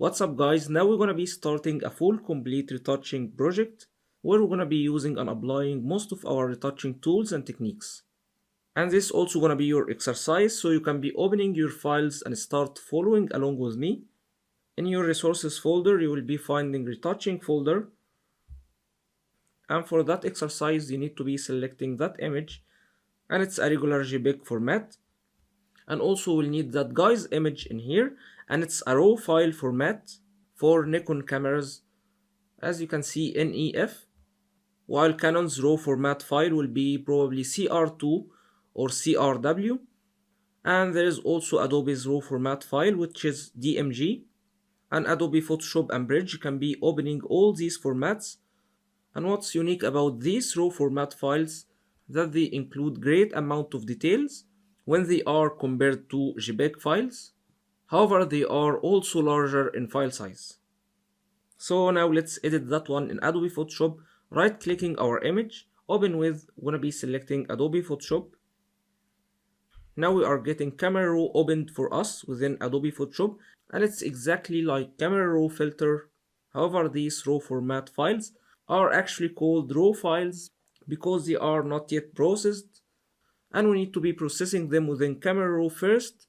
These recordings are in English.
What's up guys, now we're gonna be starting a full complete retouching project where we're gonna be using and applying most of our retouching tools and techniques. And this is also gonna be your exercise, so you can be opening your files and start following along with me. In your resources folder you will be finding retouching folder, and for that exercise you need to be selecting that image, and it's a regular JPEG format. And also we'll need that guy's image in here, and it's a raw file format for Nikon cameras, as you can see NEF, while Canon's raw format file will be probably CR2 or CRW. And there is also Adobe's raw format file, which is DMG, and Adobe Photoshop and Bridge can be opening all these formats. And what's unique about these raw format files, that they include great amount of details when they are compared to JPEG files. However, they are also larger in file size. So now let's edit that one in Adobe Photoshop. Right clicking our image, open with, we're gonna be selecting Adobe Photoshop. Now we are getting Camera Raw opened for us within Adobe Photoshop, and it's exactly like Camera Raw filter. However, these raw format files are actually called raw files because they are not yet processed, and we need to be processing them within Camera Raw first,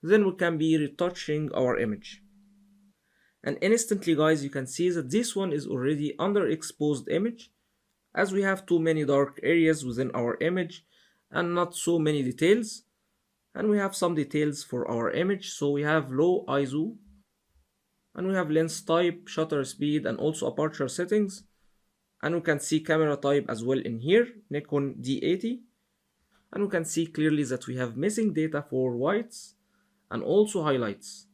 then we can be retouching our image. And instantly guys, you can see that this one is already underexposed image, as we have too many dark areas within our image and not so many details. And we have some details for our image, so we have low ISO, and we have lens type, shutter speed, and also aperture settings. And we can see camera type as well in here, Nikon D80. And we can see clearly that we have missing data for whites and also highlights,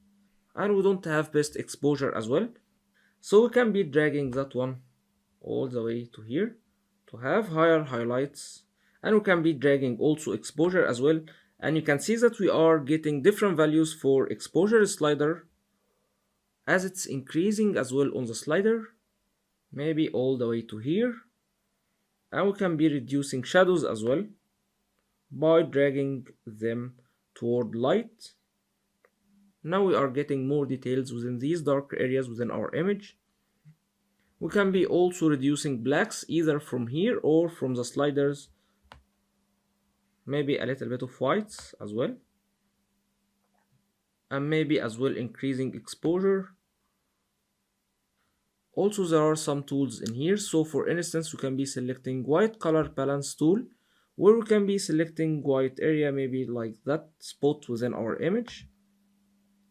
and we don't have best exposure as well, so we can be dragging that one all the way to here to have higher highlights, and we can be dragging also exposure as well. And you can see that we are getting different values for exposure slider, as it's increasing as well on the slider, maybe all the way to here. And we can be reducing shadows as well by dragging them toward light. Now we are getting more details within these dark areas within our image. We can be also reducing blacks either from here or from the sliders, maybe a little bit of whites as well, and maybe as well increasing exposure. Also there are some tools in here, so for instance we can be selecting white color balance tool, where we can be selecting white area, maybe like that spot within our image,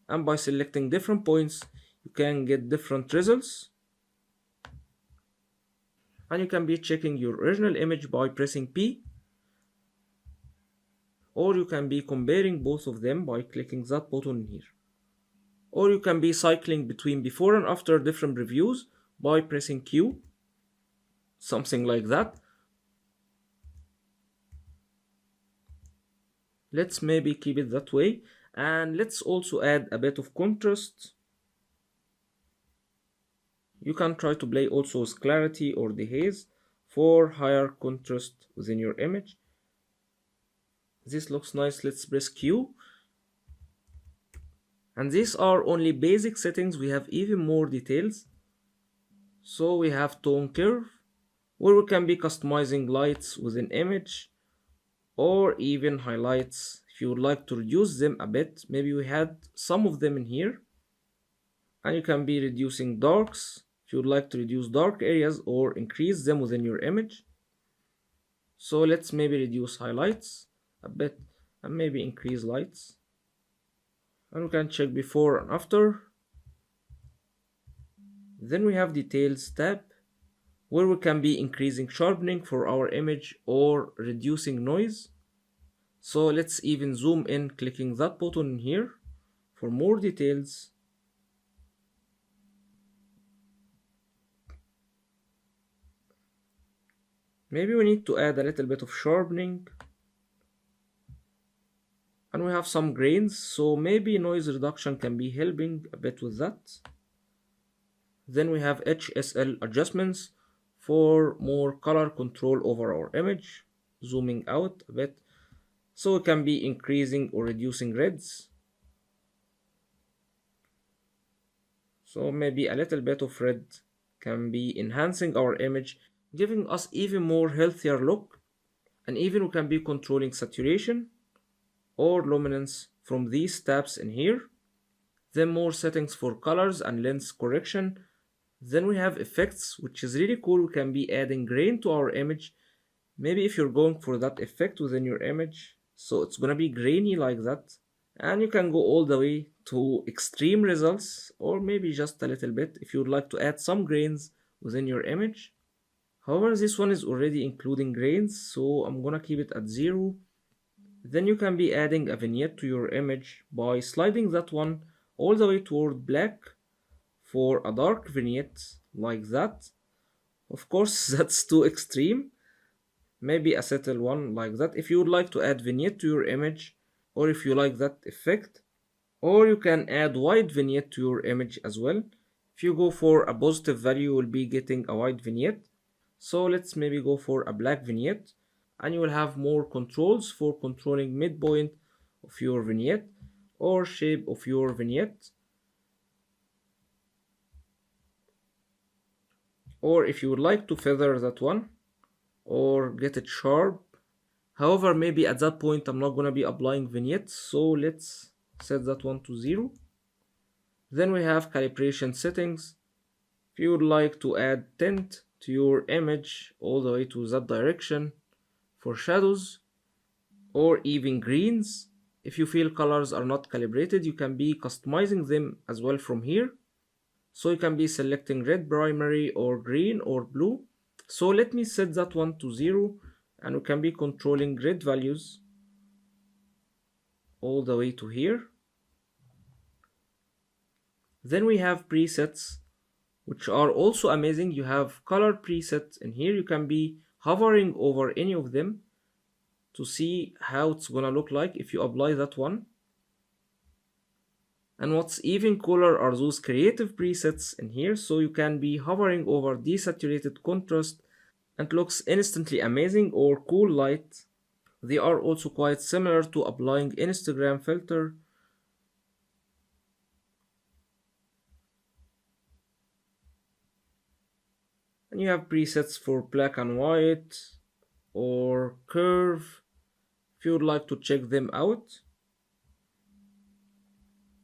and by selecting different points you can get different results. And you can be checking your original image by pressing P, or you can be comparing both of them by clicking that button here, or you can be cycling between before and after different reviews by pressing Q, something like that. Let's maybe keep it that way, and let's also add a bit of contrast. You can try to play also with clarity or dehaze for higher contrast within your image. This looks nice. Let's press Q. And these are only basic settings. We have even more details. So we have tone curve, where we can be customizing lights within image, or even highlights if you would like to reduce them a bit. Maybe we had some of them in here. And you can be reducing darks if you would like to reduce dark areas or increase them within your image. So let's maybe reduce highlights a bit and maybe increase lights. And we can check before and after. Then we have details tab, where we can be increasing sharpening for our image or reducing noise. So let's even zoom in clicking that button here for more details. Maybe we need to add a little bit of sharpening. And we have some grains, so maybe noise reduction can be helping a bit with that. Then we have HSL adjustments for more color control over our image, zooming out a bit, so we can be increasing or reducing reds. So maybe a little bit of red can be enhancing our image, giving us even more healthier look, and even we can be controlling saturation or luminance from these tabs in here. Then more settings for colors and lens correction. Then we have effects, which is really cool. We can be adding grain to our image. Maybe if you're going for that effect within your image, so it's gonna be grainy like that. And you can go all the way to extreme results, or maybe just a little bit if you would like to add some grains within your image. However, this one is already including grains, so I'm gonna keep it at 0. Then you can be adding a vignette to your image by sliding that one all the way toward black for a dark vignette like that. Of course, that's too extreme. Maybe a subtle one like that if you would like to add vignette to your image, or if you like that effect. Or you can add white vignette to your image as well. If you go for a positive value, you will be getting a white vignette. So let's maybe go for a black vignette, and you will have more controls for controlling midpoint of your vignette or shape of your vignette. Or if you would like to feather that one or get it sharp. However, maybe at that point I'm not going to be applying vignettes, so let's set that one to 0. Then we have calibration settings. If you would like to add tint to your image all the way to that direction for shadows, or even greens. If you feel colors are not calibrated, you can be customizing them as well from here. So you can be selecting red primary or green or blue. So let me set that one to 0, and we can be controlling red values all the way to here. Then we have presets, which are also amazing. You have color presets in here. You can be hovering over any of them to see how it's gonna look like if you apply that one. And what's even cooler are those creative presets in here, so you can be hovering over desaturated contrast and it looks instantly amazing, or cool light. They are also quite similar to applying Instagram filter. And you have presets for black and white or curve if you would like to check them out,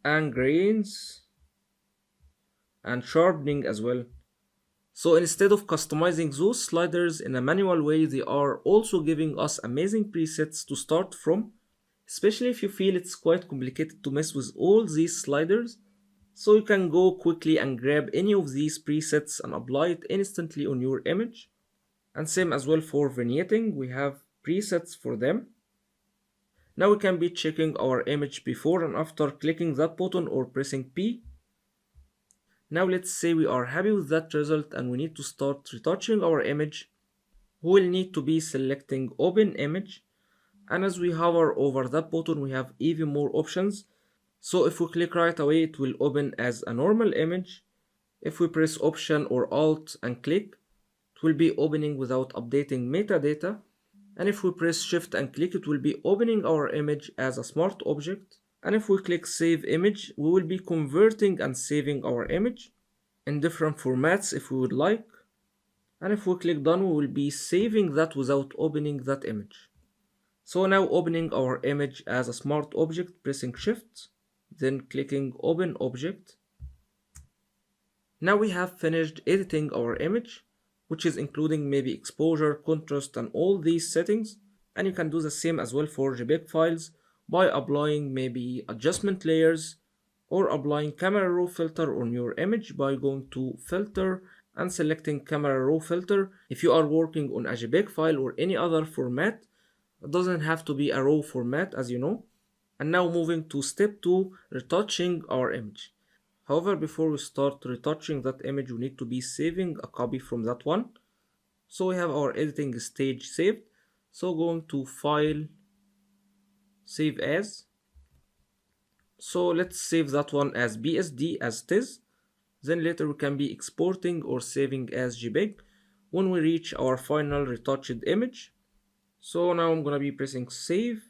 and grains and sharpening as well. So instead of customizing those sliders in a manual way, they are also giving us amazing presets to start from, especially if you feel it's quite complicated to mess with all these sliders. So you can go quickly and grab any of these presets and apply it instantly on your image. And same as well for vignetting, we have presets for them. Now we can be checking our image before and after clicking that button or pressing P. Now let's say we are happy with that result and we need to start retouching our image. We will need to be selecting open image, and as we hover over that button we have even more options. So if we click right away, it will open as a normal image. If we press option or alt and click, it will be opening without updating metadata. And if we press shift and click, it will be opening our image as a smart object. And if we click save image, we will be converting and saving our image in different formats if we would like. And if we click done, we will be saving that without opening that image. So now opening our image as a smart object, pressing shift, then clicking open object. Now we have finished editing our image, which is including maybe exposure, contrast, and all these settings. And you can do the same as well for JPEG files by applying maybe adjustment layers or applying camera raw filter on your image by going to filter and selecting camera raw filter. If you are working on a JPEG file or any other format, it doesn't have to be a raw format, as you know. And now moving to step 2, retouching our image. However, before we start retouching that image, we need to be saving a copy from that one. So we have our editing stage saved. So going to file, save as. So let's save that one as BSD as it is. Then later we can be exporting or saving as JPEG when we reach our final retouched image. So now I'm gonna be pressing save,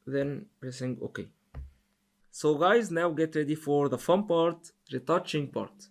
then pressing OK. So guys, now get ready for the fun part, retouching part.